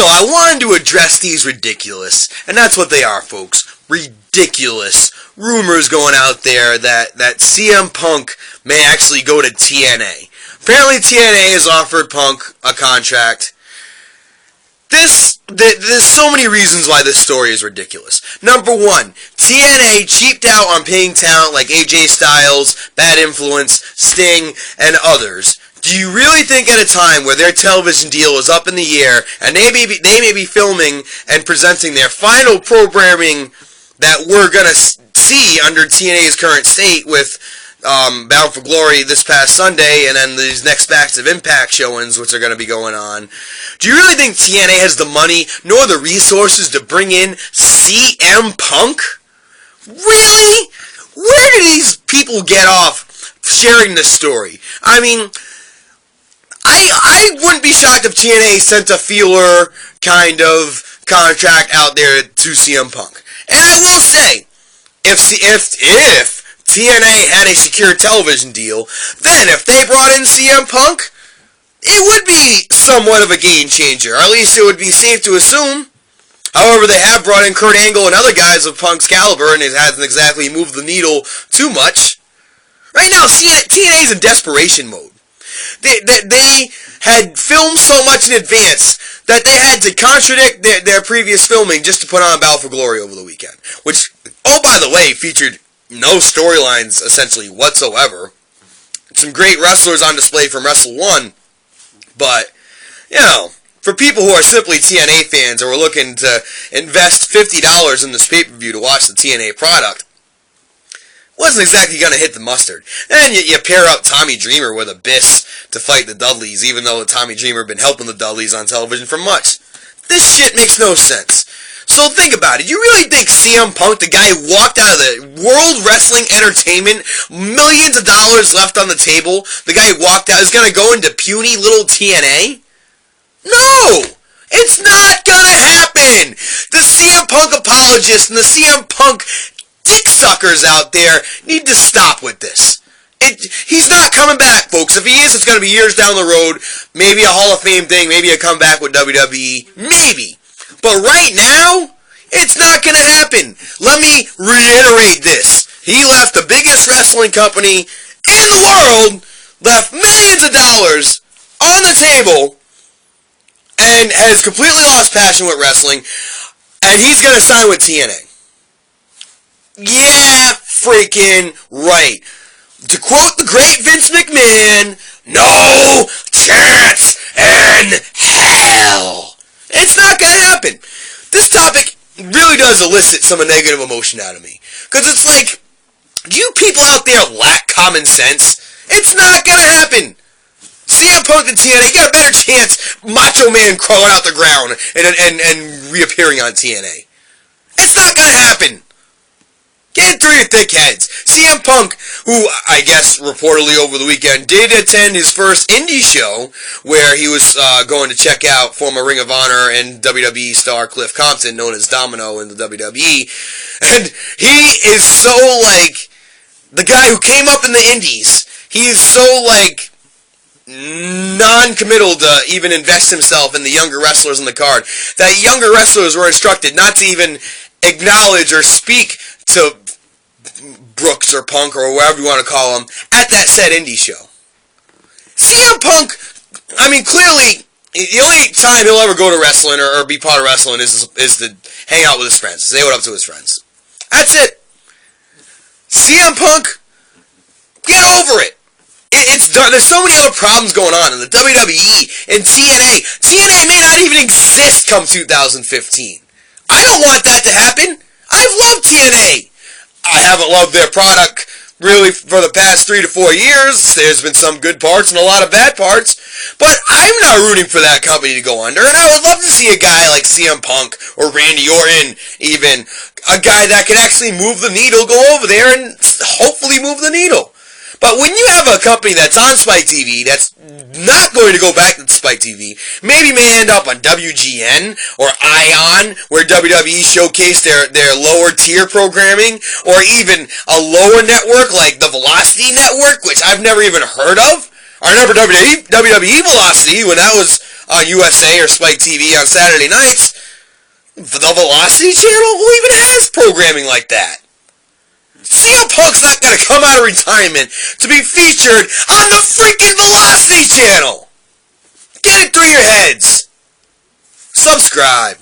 So I wanted to address these ridiculous, and that's what they are, folks, ridiculous rumors going out there that CM Punk may actually go to TNA. Apparently TNA has offered Punk a contract. There's so many reasons why this story is ridiculous. Number one, TNA cheaped out on paying talent like AJ Styles, Bad Influence, Sting, and others. Do you really think at a time where their television deal is up in the air and they may be filming and presenting their final programming that we're going to see under TNA's current state with Bound for Glory this past Sunday and then these next batch of Impact showings which are going to be going on, do you really think TNA has the money nor the resources to bring in CM Punk? Really? Where do these people get off sharing this story? I mean, I wouldn't be shocked if TNA sent a feeler kind of contract out there to CM Punk. And I will say, if TNA had a secure television deal, then if they brought in CM Punk, it would be somewhat of a game changer. Or at least it would be safe to assume. However, they have brought in Kurt Angle and other guys of Punk's caliber, and it hasn't exactly moved the needle too much. Right now, TNA is in desperation mode. They had filmed so much in advance that they had to contradict their previous filming just to put on Battle for Glory over the weekend. Which, oh by the way, featured no storylines essentially whatsoever. Some great wrestlers on display from Wrestle 1. But, you know, for people who are simply TNA fans or are looking to invest $50 in this pay-per-view to watch the TNA product, wasn't exactly going to hit the mustard. And you pair up Tommy Dreamer with Abyss to fight the Dudleys, even though Tommy Dreamer had been helping the Dudleys on television for much. This shit makes no sense. So think about it. You really think CM Punk, the guy who walked out of the World Wrestling Entertainment, millions of dollars left on the table, the guy who walked out is going to go into puny little TNA? No! It's not going to happen! The CM Punk apologists and the CM Punk dick suckers out there need to stop with this. He's not coming back, folks. If he is, it's going to be years down the road. Maybe a Hall of Fame thing. Maybe a comeback with WWE. Maybe. But right now, it's not going to happen. Let me reiterate this. He left the biggest wrestling company in the world, left millions of dollars on the table, and has completely lost passion with wrestling, and he's going to sign with TNA. Yeah, freaking right. To quote the great Vince McMahon, no chance in hell. It's not going to happen. This topic really does elicit some negative emotion out of me. Because it's like, do you people out there lack common sense? It's not going to happen. CM Punk and TNA, you got a better chance Macho Man crawling out the ground and reappearing on TNA. It's not going to happen. Get it through your thick heads. CM Punk, who I guess reportedly over the weekend did attend his first indie show where he was going to check out former Ring of Honor and WWE star Cliff Compton, known as Domino in the WWE. And he is so like the guy who came up in the indies. He is so like non-committal to even invest himself in the younger wrestlers in the card that younger wrestlers were instructed not to even acknowledge or speak to Brooks or Punk or whatever you want to call him at that said indie show. CM Punk, I mean, clearly the only time he'll ever go to wrestling or be part of wrestling is to hang out with his friends, say what up to his friends. That's it. CM Punk, get over it. It's done. There's so many other problems going on in the WWE and TNA. TNA may not even exist come 2015. I don't want that to happen. I've loved TNA. I haven't loved their product really for the past 3 to 4 years. There's been some good parts and a lot of bad parts. But I'm not rooting for that company to go under. And I would love to see a guy like CM Punk or Randy Orton, even a guy that can actually move the needle, go over there and hopefully move the needle. But when you have a company that's on Spike TV, that's not going to go back to Spike TV, maybe may end up on WGN or ION, where WWE showcase their lower tier programming, or even a lower network like the Velocity Network, which I've never even heard of. I remember WWE Velocity when that was on USA or Spike TV on Saturday nights. The Velocity Channel? Who even has programming like that? CM Punk's not going to come out of retirement to be featured on the freaking Velocity Channel! Get it through your heads! Subscribe.